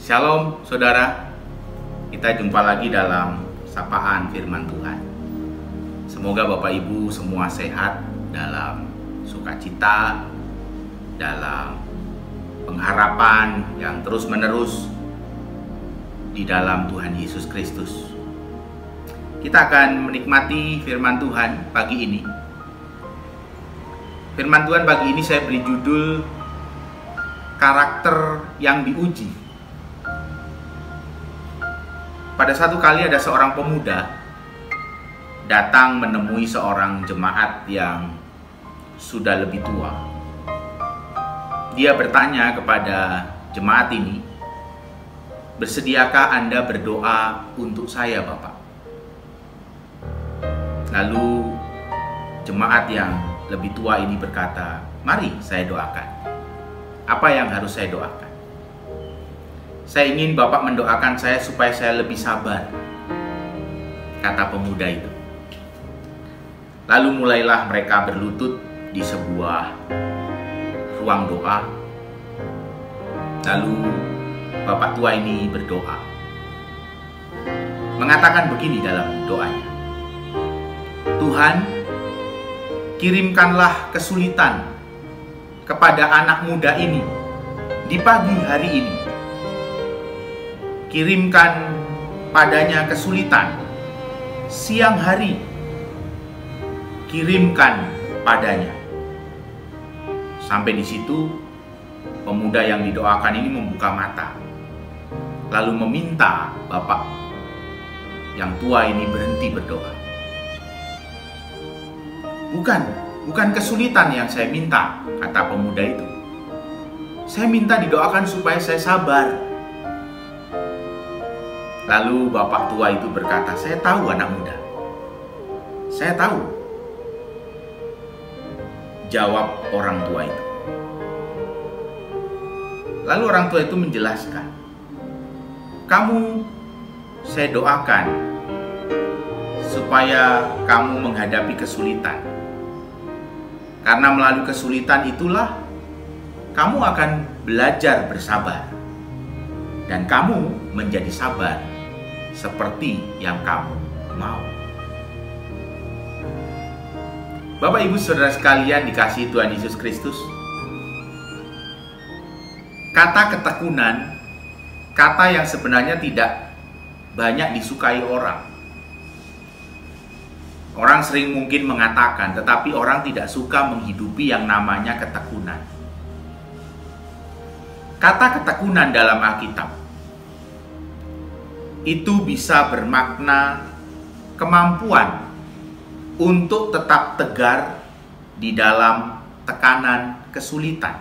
Shalom saudara, kita jumpa lagi dalam sapaan firman Tuhan. Semoga Bapak Ibu semua sehat dalam sukacita, dalam pengharapan yang terus menerus di dalam Tuhan Yesus Kristus. Kita akan menikmati firman Tuhan pagi ini. Firman Tuhan pagi ini saya beri judul karakter yang diuji. Pada satu kali ada seorang pemuda datang menemui seorang jemaat yang sudah lebih tua. Dia bertanya kepada jemaat ini, "Bersediakah Anda berdoa untuk saya, Bapak?" Lalu jemaat yang lebih tua ini berkata, "Mari saya doakan. Apa yang harus saya doakan?" "Saya ingin Bapak mendoakan saya supaya saya lebih sabar," kata pemuda itu. Lalu mulailah mereka berlutut di sebuah ruang doa. Lalu Bapak tua ini berdoa, mengatakan begini dalam doanya, "Tuhan, kirimkanlah kesulitan kepada anak muda ini di pagi hari ini. Kirimkan padanya kesulitan siang hari. Kirimkan padanya." Sampai di situ pemuda yang didoakan ini membuka mata, lalu meminta bapak yang tua ini berhenti berdoa. Bukan kesulitan yang saya minta," kata pemuda itu. "Saya minta didoakan supaya saya sabar." Lalu bapak tua itu berkata, "Saya tahu anak muda, saya tahu," jawab orang tua itu. Lalu orang tua itu menjelaskan, "Kamu saya doakan supaya kamu menghadapi kesulitan. Karena melalui kesulitan itulah kamu akan belajar bersabar. Dan kamu menjadi sabar seperti yang kamu mau." Bapak Ibu Saudara sekalian dikasihi Tuhan Yesus Kristus, kata ketekunan, kata yang sebenarnya tidak banyak disukai orang. Orang sering mungkin mengatakan, tetapi orang tidak suka menghidupi yang namanya ketekunan. Kata ketekunan dalam Alkitab itu bisa bermakna kemampuan untuk tetap tegar di dalam tekanan kesulitan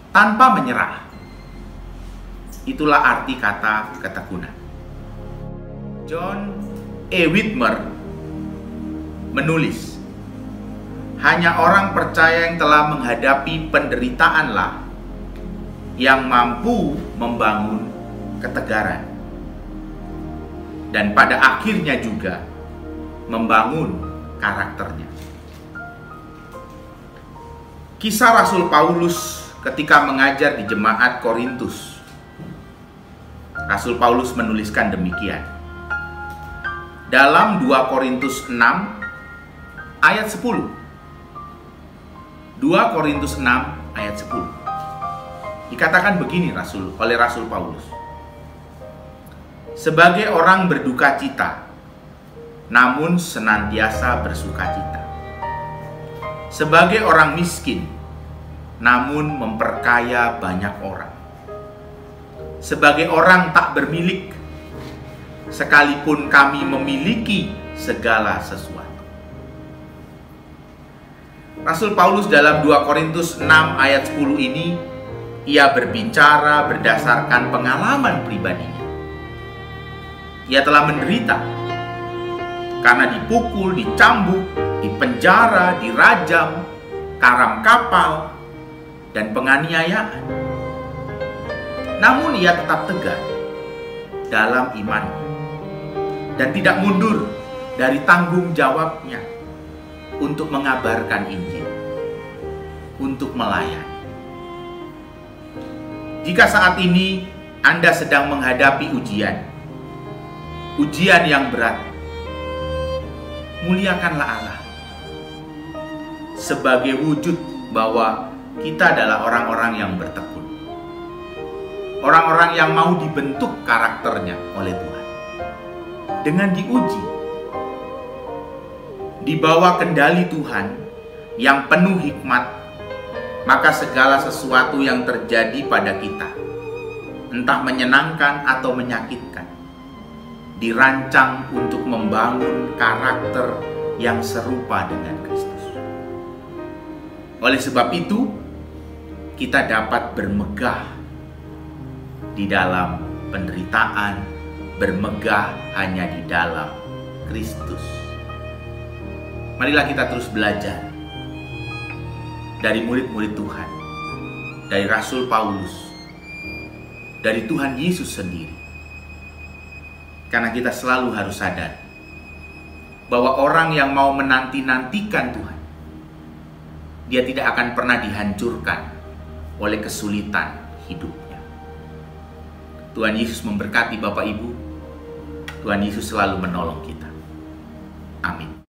tanpa menyerah. Itulah arti kata ketekunan. John E. Whitmer menulis, "Hanya orang percaya yang telah menghadapi penderitaanlah yang mampu membangun ketegaran, dan pada akhirnya juga membangun karakternya." Kisah Rasul Paulus ketika mengajar di jemaat Korintus, Rasul Paulus menuliskan demikian dalam 2 Korintus 6 ayat 10. 2 Korintus 6 ayat 10. Dikatakan begini oleh Rasul Paulus, "Sebagai orang berduka cita, namun senantiasa bersuka cita. Sebagai orang miskin, namun memperkaya banyak orang. Sebagai orang tak bermilik, sekalipun kami memiliki segala sesuatu." Rasul Paulus dalam 2 Korintus 6 ayat 10 ini, ia berbicara berdasarkan pengalaman pribadinya. Ia telah menderita karena dipukul, dicambuk, dipenjara, dirajam, karam kapal, dan penganiayaan. Namun ia tetap tegar dalam imannya dan tidak mundur dari tanggung jawabnya untuk mengabarkan Injil, untuk melayani. Jika saat ini Anda sedang menghadapi ujian yang berat, muliakanlah Allah sebagai wujud bahwa kita adalah orang-orang yang bertekun, orang-orang yang mau dibentuk karakternya oleh Tuhan. Dengan diuji, di bawah kendali Tuhan yang penuh hikmat, maka segala sesuatu yang terjadi pada kita, entah menyenangkan atau menyakitkan, dirancang untuk membangun karakter yang serupa dengan Kristus. Oleh sebab itu, kita dapat bermegah di dalam penderitaan, bermegah hanya di dalam Kristus. Marilah kita terus belajar dari murid-murid Tuhan, dari Rasul Paulus, dari Tuhan Yesus sendiri. Karena kita selalu harus sadar bahwa orang yang mau menanti-nantikan Tuhan, dia tidak akan pernah dihancurkan oleh kesulitan hidupnya. Tuhan Yesus memberkati Bapak Ibu. Tuhan Yesus selalu menolong kita. Amin.